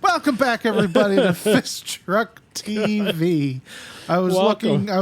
Welcome back, everybody, to Fist Truck TV. I was Googling. I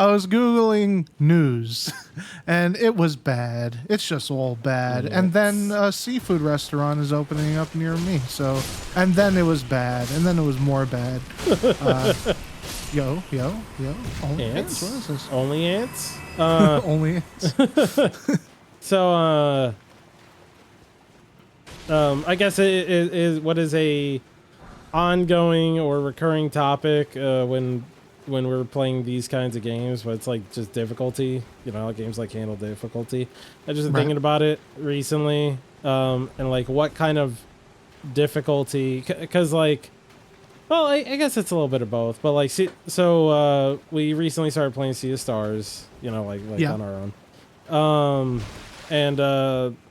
was Googling news, and it was bad. It's just all bad. Yes. And then a seafood restaurant is opening up near me. And then it was bad, and then it was more bad. Yo. Only ants? What is this? Only ants? Only ants. So, I guess it is what is a ongoing or recurring topic when we're playing these kinds of games, but it's like just difficulty, games like handle difficulty. I've just been thinking about it recently, and like what kind of difficulty, because like, well, I guess it's a little bit of both, but like, we recently started playing Sea of Stars, on our own, and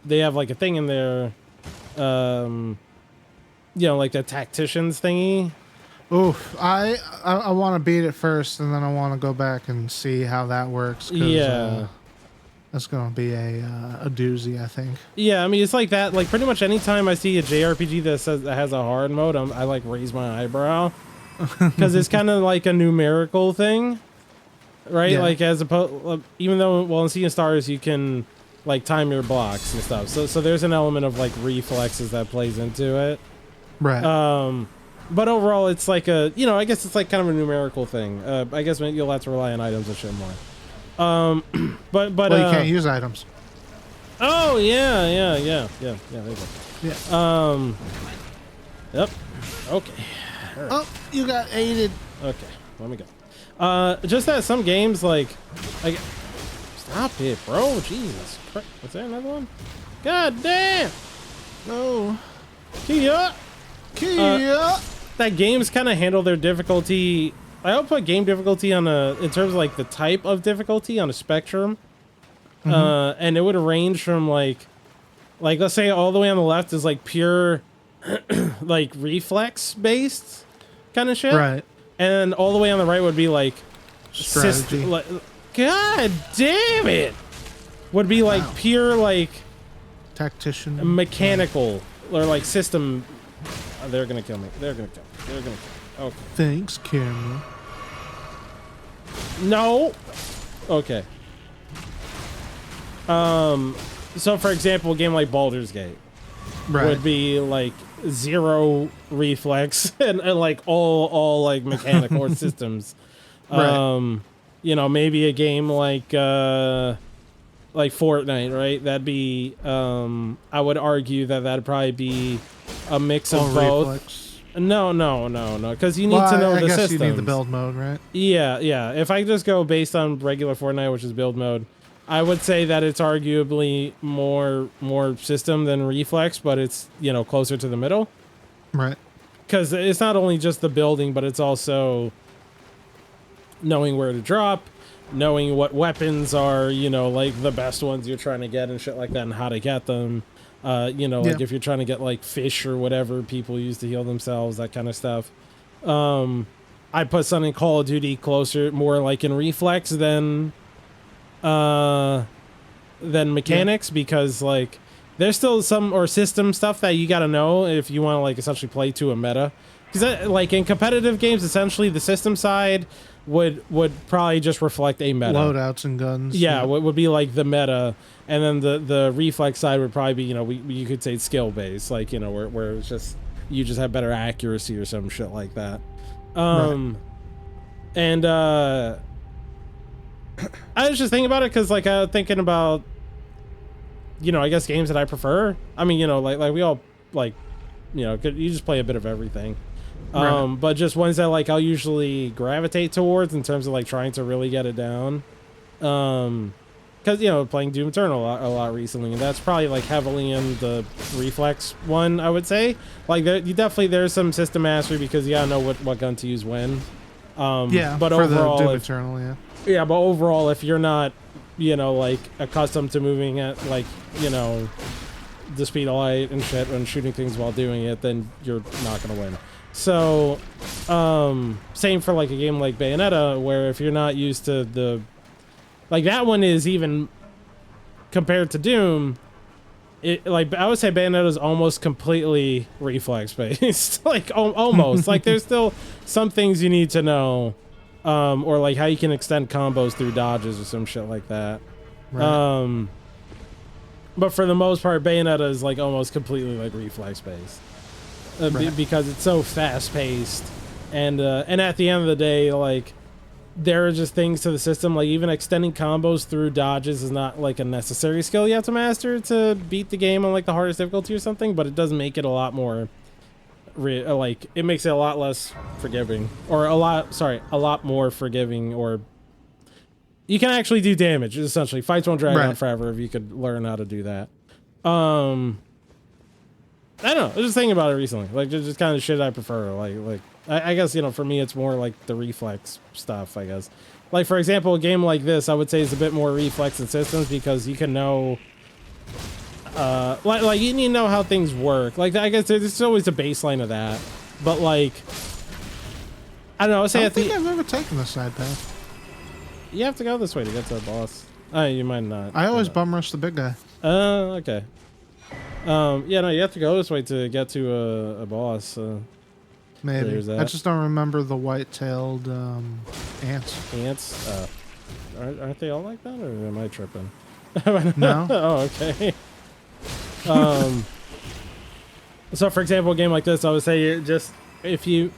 they have like a thing in there, like the tacticians thingy. Oof, I want to beat it first, and then I want to go back and see how that works. Yeah. That's going to be a doozy, I think. Yeah, I mean, it's like that. Like, pretty much anytime I see a JRPG that has a hard mode, I like raise my eyebrow. Because it's kind of like a numerical thing, right? Yeah. Like, as opposed, even though, in Sea of Stars, you can, like, time your blocks and stuff. So there's an element of, like, reflexes that plays into it. Right. But overall, it's like I guess it's like kind of a numerical thing. I guess you'll have to rely on items and shit more. But well, you can't use items. Oh yeah. There you go. Yeah. Yep. Okay. Right. Oh, you got aided. Okay. Let me go. Just that some games like, stop it, bro. Jesus Christ. Was there another one? God damn. No. Kia. That games kind of handle their difficulty. I would put game difficulty in terms of like the type of difficulty on a spectrum. Mm-hmm. And it would range from like let's say all the way on the left is like pure like reflex based kind of shit. Right. And all the way on the right would be like strategy. God damn it. Would be like pure like tactician mechanical or like system. They're gonna kill me. Okay. Thanks, camera. No. Okay. So for example, a game like Baldur's Gate would be like 0 reflex and like all like mechanical or systems. Right. Maybe a game like Fortnite, right? That'd be I would argue that'd probably be a mix of both. Reflex. No, because you need to know the systems. You need the build mode, right? Yeah. If I just go based on regular Fortnite, which is build mode, I would say that it's arguably more system than reflex, but it's closer to the middle. Right. Because it's not only just the building, but it's also knowing where to drop, knowing what weapons are, like the best ones you're trying to get and shit like that, and how to get them. If you're trying to get like fish or whatever people use to heal themselves, that kind of stuff. I put something Call of Duty more like in reflex than mechanics, because like there's still some system stuff that you got to know if you want to like essentially play to a meta. Because like in competitive games, essentially the system side would probably just reflect a meta. Loadouts and guns. Yeah, would be like the meta, and then the reflex side would probably be you could say skill based, like where it's just you just have better accuracy or some shit like that. Right. And I was just thinking about it because like thinking about I guess games that I prefer. I mean like we all like you just play a bit of everything. Right. But just ones that like I'll usually gravitate towards in terms of like trying to really get it down. Because playing Doom Eternal a lot recently, and that's probably like heavily in the reflex one, I would say. Like there's some system mastery because you gotta know what gun to use when. But for overall, the Doom Eternal, yeah, but overall, if you're not like accustomed to moving at like the speed of light and shit and shooting things while doing it, then you're not gonna win. So, same for like a game like Bayonetta, where if you're not used to like that one is even compared to Doom, like I would say Bayonetta is almost completely reflex based. Like almost. Like there's still some things you need to know, or like how you can extend combos through dodges or some shit like that. Right. But for the most part, Bayonetta is like almost completely like reflex based, Right. because it's so fast paced, and at the end of the day, like there are just things to the system, like even extending combos through dodges is not like a necessary skill you have to master to beat the game on like the hardest difficulty or something, but it does make it a lot more like it makes it a lot less forgiving, or a lot more forgiving, or you can actually do damage. Essentially, fights won't drag on forever if you could learn how to do that. I don't know. I was just thinking about it recently. Like, just kind of shit I prefer. Like I guess, you know, for me, it's more like the reflex stuff, I guess. Like, for example, a game like this, I would say is a bit more reflex in systems because you can know, like you need to know how things work. Like, I guess there's always a baseline of that. But, like, I don't know. I don't think I've ever taken the side path. You have to go this way to get to the boss. Oh, you might not. I always bum rush the big guy. Okay. Yeah, no, you have to go this way to get to a boss. Maybe. I just don't remember the white-tailed ants. Ants? Aren't they all like that, or am I tripping? No. Oh, okay. So, for example, a game like this, I would say just if you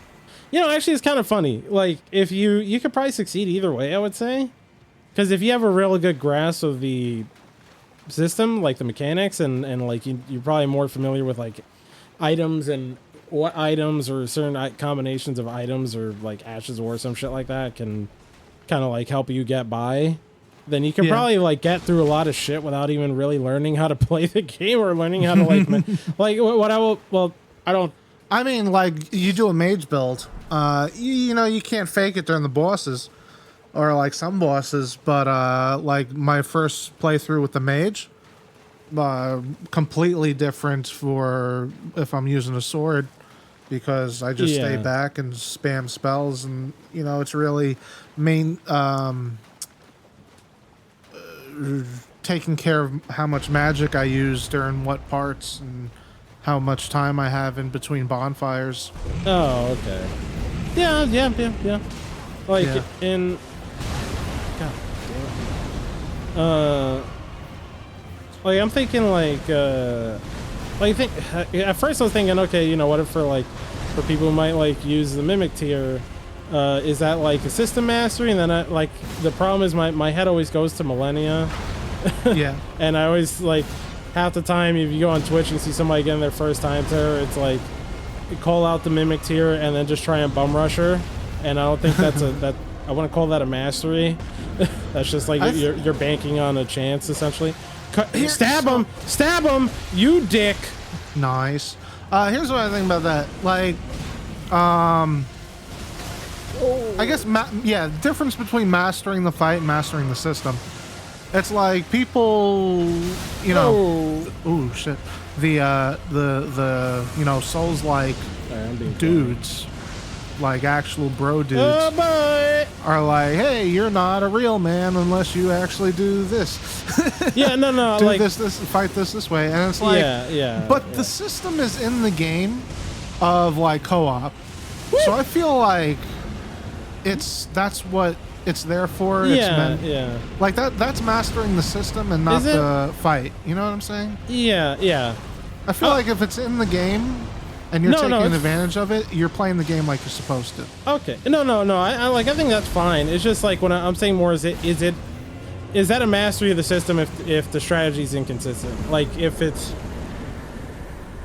know, actually, it's kind of funny. Like, if you could probably succeed either way, I would say, because if you have a real good grasp of the system, like the mechanics, and like you're probably more familiar with like items and what items or certain combinations of items or like ashes or some shit like that can kind of like help you get by, then you can probably like get through a lot of shit without even really learning how to play the game or learning how to like like what I will. Well, I don't. I mean, like, you do a mage build. You know, you can't fake it during the bosses, or like some bosses. But like my first playthrough with the mage, completely different for if I'm using a sword, because I just stay back and spam spells, and you know, it's really taking care of how much magic I use during what parts and how much time I have in between bonfires. Oh, okay. Yeah. Like in. God damn it. Like I'm thinking like at first I was thinking, okay, you know, what if for people who might like use the mimic tier, is that like a system mastery? And then like the problem is my head always goes to Millennia. Yeah. And I always like half the time if you go on Twitch and see somebody getting their first time to her, it's like you call out the mimic tier and then just try and bum rush her. And I don't think that's I wouldn't call that a mastery. That's just like you're banking on a chance essentially. Stab him, you dick. Nice. Here's what I think about that. Like, I guess, difference between mastering the fight and mastering the system. It's like people, you know, oh shit, the you know, Souls like dudes, like actual bro dudes, are like, hey, you're not a real man unless you actually do this. Yeah, no, do like this, fight this way, and it's like, but the system is in the game of like co-op, so I feel like that's what it's there for. It's meant, like that's mastering the system and not the fight. You know what I'm saying? Yeah. I feel like if it's in the game and you're taking advantage of it, you're playing the game like you're supposed to. Okay. No. I think that's fine. It's just like when I'm saying more, is that a mastery of the system if the strategy is inconsistent? Like if it's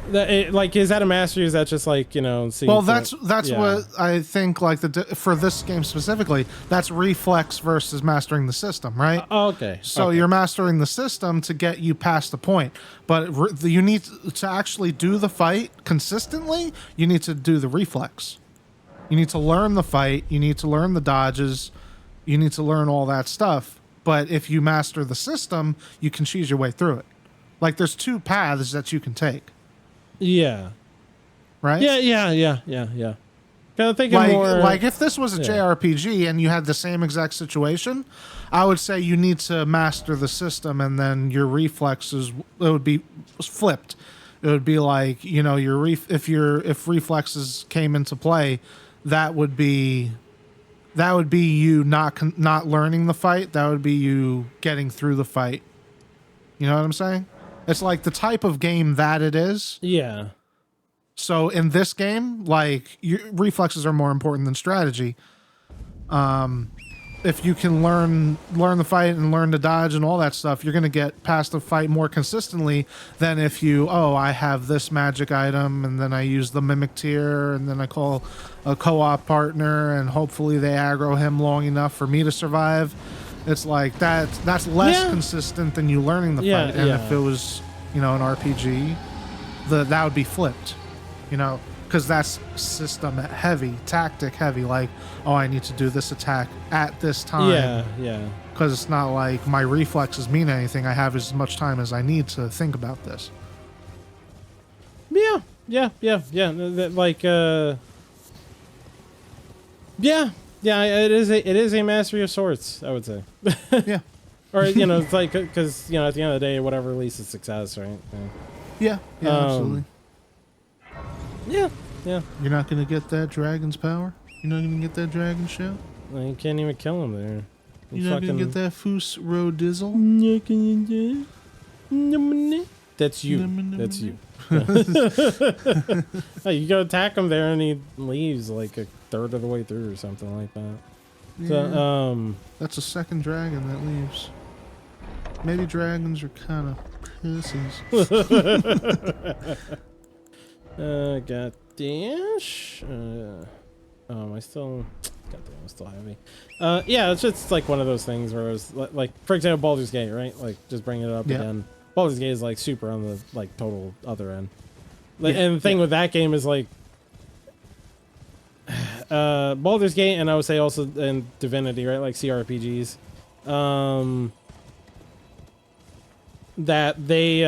like, is that a mastery? Is that just like, you know? Well, that's what I think. Like for this game specifically, that's reflex versus mastering the system, right? Okay. So you're mastering the system to get you past the point, but you need to actually do the fight consistently. You need to do the reflex. You need to learn the fight. You need to learn the dodges. You need to learn all that stuff. But if you master the system, you can cheese your way through it. Like there's two paths that you can take. Yeah. Right? Yeah. Because I'm thinking more like if this was a JRPG and you had the same exact situation, I would say you need to master the system, and then your reflexes, it would be flipped. It would be like, you know, if reflexes came into play, that would be you not learning the fight. That would be you getting through the fight. You know what I'm saying? It's like the type of game that it is. Yeah. So in this game, like, your reflexes are more important than strategy. If you can learn the fight and learn to dodge and all that stuff, you're going to get past the fight more consistently than if I have this magic item and then I use the mimic tier and then I call a co-op partner and hopefully they aggro him long enough for me to survive. It's like that's less consistent than you learning the fight. And if it was, you know, an RPG, that would be flipped, you know, because that's system heavy, tactic heavy. Like, oh, I need to do this attack at this time. Yeah. Because it's not like my reflexes mean anything. I have as much time as I need to think about this. Yeah. Like, it is a mastery of sorts, I would say. Yeah. Or, you know, it's like, because, you know, at the end of the day, whatever leads to success, right? Yeah, absolutely. Yeah. You're not going to get that dragon's power? You're not going to get that dragon shout? Well, you can't even kill him there. You're not going to get that Foos Ro Dizzle? That's you. That's you. Hey, you go attack him there and he leaves like a third of the way through or something like that. Yeah. So, that's a second dragon that leaves. Maybe dragons are kind of pussies. Got dash. Am I still? Goddamn, I'm still heavy. Yeah, it's just like one of those things where it was like, for example, Baldur's Gate, right? Like, just bringing it up again. Baldur's Gate is like super on the like total other end. And the thing with that game is like, Baldur's Gate, and I would say also in Divinity, right? Like CRPGs, that they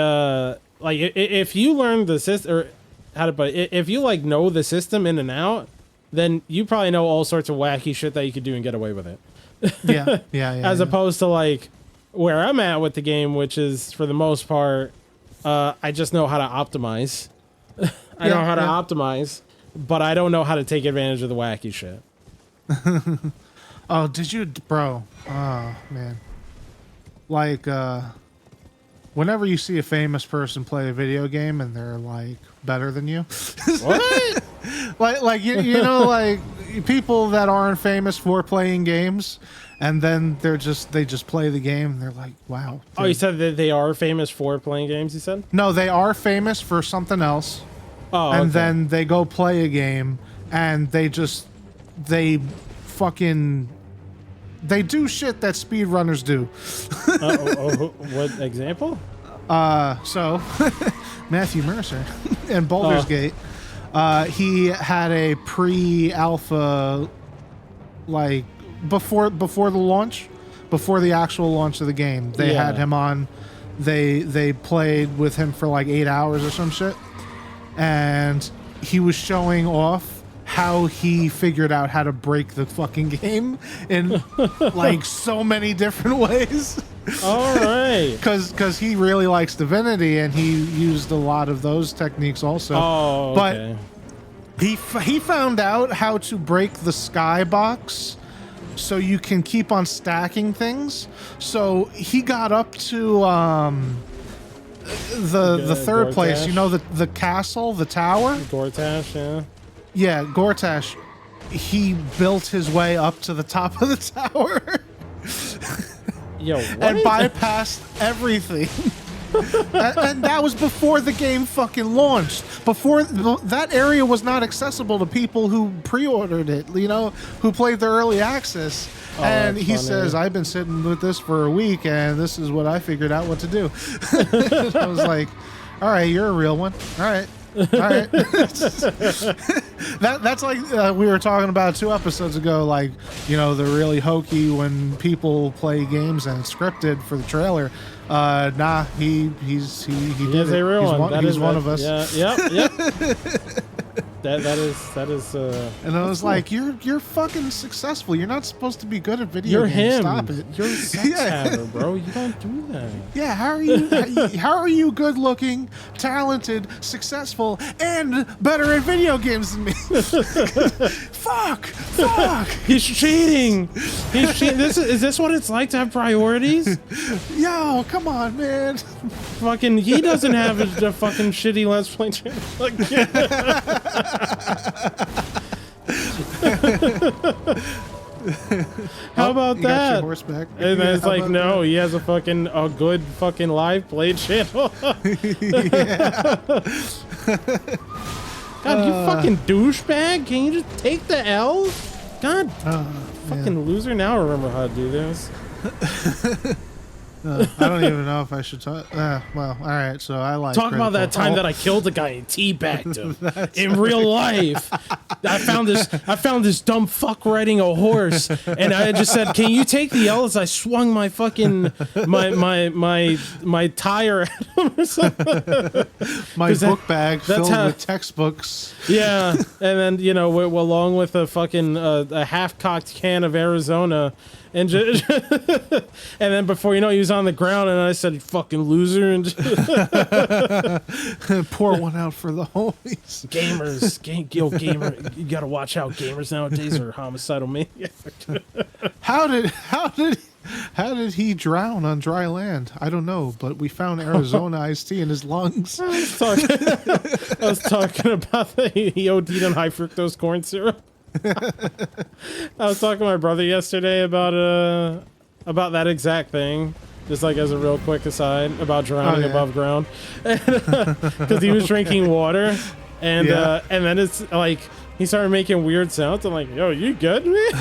like if you learn the system, or how to put it, if you like know the system in and out, then you probably know all sorts of wacky shit that you could do and get away with it. Yeah. As opposed to like where I'm at with the game, which is for the most part, I just know how to optimize. I know how to optimize, but I don't know how to take advantage of the wacky shit. Oh, did you, bro? Oh, man. Like, whenever you see a famous person play a video game and they're like better than you, What? like you know, like people that aren't famous for playing games, and then they just play the game and they're like, wow. Oh, you said that they are famous for playing games, you said? No, they are famous for something else. Oh, and okay. then they go play a game and they do shit that speedrunners do. What example? So Matthew Mercer in Baldur's Gate, he had a pre-alpha, like before the launch, before the actual launch of the game. They had him on. They played with him for like 8 hours or some shit, and he was showing off how he figured out how to break the fucking game in like so many different ways. All right. Because he really likes Divinity, and he used a lot of those techniques also. Oh, okay. But he found out how to break the skybox so you can keep on stacking things. So he got up to the third place. You know, the castle, the tower? Gortash, yeah. Yeah, Gortash. He built his way up to the top of the tower. Yo, what? And bypassed everything. And that was before the game fucking launched. Before that area was not accessible to people who pre-ordered it, you know, who played the early access. Oh, and he funny. says, I've been sitting with this for a week, and this is what I figured out what to do. I was like, all right, you're a real one. All right. All right. That's like we were talking about 2 episodes ago, like, you know, the really hokey when people play games and it's scripted for the trailer. Nah, he did He is it. a real one. He's one of us. Yeah, yep. That is. And I was cool. like, you're fucking successful. You're not supposed to be good at video You're games. him. Stop it. You're a sex haver, bro. You don't do that. Yeah, how are you good looking, talented, successful, and better at video games than me? Fuck. He's cheating. He's cheating. Is this what it's like to have priorities? Yo, come on, man. Fucking, he doesn't have a fucking shitty Let's Play channel. How about You got that? your horseback. And then it's How like, about no, he has a good fucking live play channel. God, you fucking douchebag! Can you just take the L? God, fucking loser. Now I remember how to do this. I don't even know if I should talk. Well, all right. So I like Talk about that time that I killed a guy and teabagged him in real life. I found this dumb fuck riding a horse, and I just said, "Can you take the L?" As I swung my fucking my tire at him or something. my book bag filled how- with textbooks. Yeah, and then along with a fucking a half-cocked can of Arizona. And just, and then before you know it, he was on the ground, and I said, "Fucking loser!" And Pour one out for the homies. gamer, you gotta watch out. Gamers nowadays are homicidal maniacs. How did he drown on dry land? I don't know, but we found Arizona iced tea in his lungs. I was talking about that he OD'd on high fructose corn syrup. I was talking to my brother yesterday about that exact thing, just like as a real quick aside about drowning above ground, because he was drinking water, and then it's like he started making weird sounds. I'm like, "Yo, you good, man?"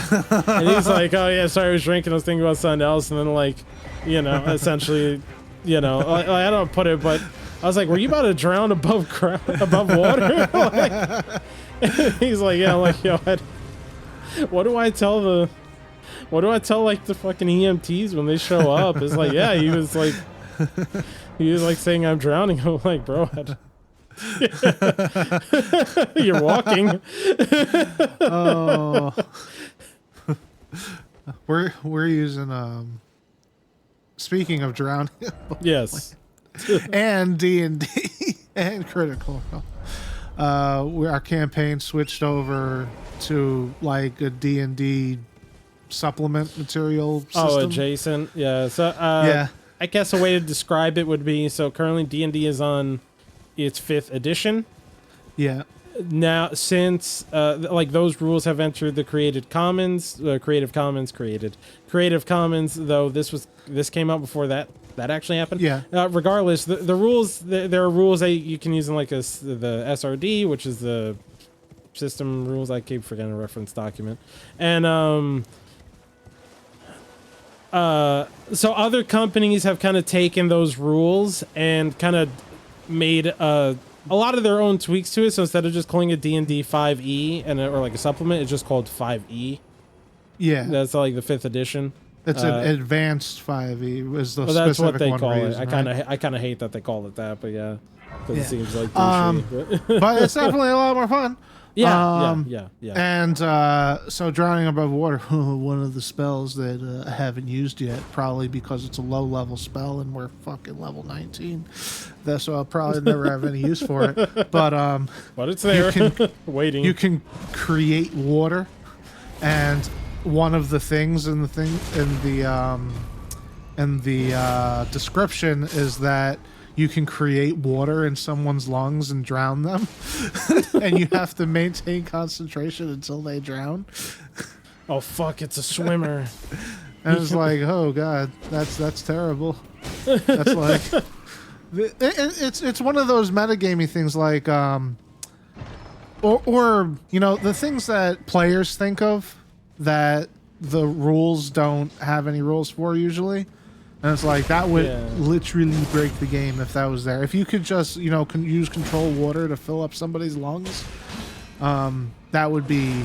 And he's like, "Oh yeah, sorry, I was drinking. I was thinking about something else." And then essentially, I don't put it, but I was like, "Were you about to drown above water?" He's like, "Yeah." I'm like, "Yo, what do I tell the fucking EMTs when they show up?" It's like, yeah, he was like saying I'm drowning. I'm like, bro, you're walking. Oh, we're using speaking of drowning. Yes. And D&D and Critical Role. Our campaign switched over to like a D&D supplement material system. Oh, adjacent. Yeah. So yeah. I guess a way to describe it would be, so currently D&D is on its 5th edition. Yeah. Now, since those rules have entered the Creative Commons, though this came out before that actually happened. Yeah. Regardless, the rules, there are rules that you can use in like the SRD, which is the system rules. I keep forgetting a reference document. And so other companies have kind of taken those rules and kind of made a lot of their own tweaks to it. So instead of just calling it D&D 5e or like a supplement, it's just called 5e. Yeah. That's like the 5th edition. It's an advanced 5e is the Well, that's specific what they one call we're it. using, I kind of hate that they call it that, but yeah, because Yeah. it seems like douchey, but it's definitely a lot more fun. yeah. And so drowning above water, one of the spells that I haven't used yet, probably because it's a low-level spell and we're fucking level 19. That's why I'll probably never have any use for it. But it's there, waiting. You can create water, and one of the things in the description is that you can create water in someone's lungs and drown them, and you have to maintain concentration until they drown. Oh fuck! It's a swimmer. And it's like, oh god, that's terrible. That's like, it's one of those metagamey things, like or the things that players think of that the rules don't have any rules for usually. And it's like, that would literally break the game if that was there. If you could just, use control water to fill up somebody's lungs, that would be,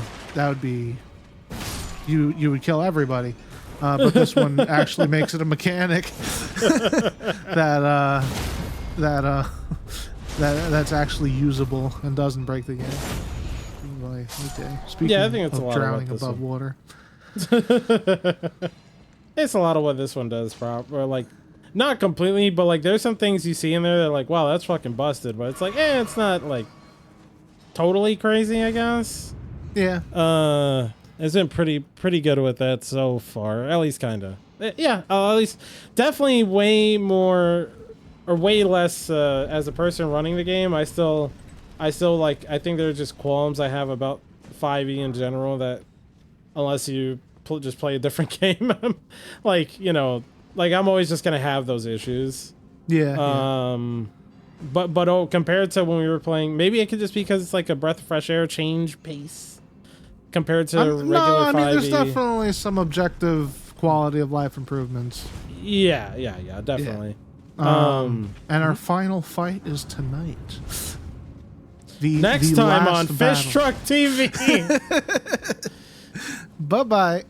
you would kill everybody. But this one actually makes it a mechanic that's actually usable and doesn't break the game. my day. Speaking Yeah, I think it's of a lot of what drowning this above one- water. It's a lot of what this one does, or like, not completely, but like there's some things you see in there that are like, wow, that's fucking busted. But it's like, it's not like totally crazy, I guess. Yeah. It's been pretty good with that so far, at least kind of. Yeah, at least definitely way more or way less as a person running the game. I still like, I think there are just qualms I have about 5e in general that unless you just play a different game, like, you know, like I'm always just gonna have those issues. Yeah. But compared to when we were playing, maybe it could just be because it's like a breath of fresh air change pace compared to regular 5e. No, I mean, there's definitely some objective quality of life improvements. Yeah, definitely. And our final fight is tonight. Next the time last on Fish battle. Truck TV. Bye-bye.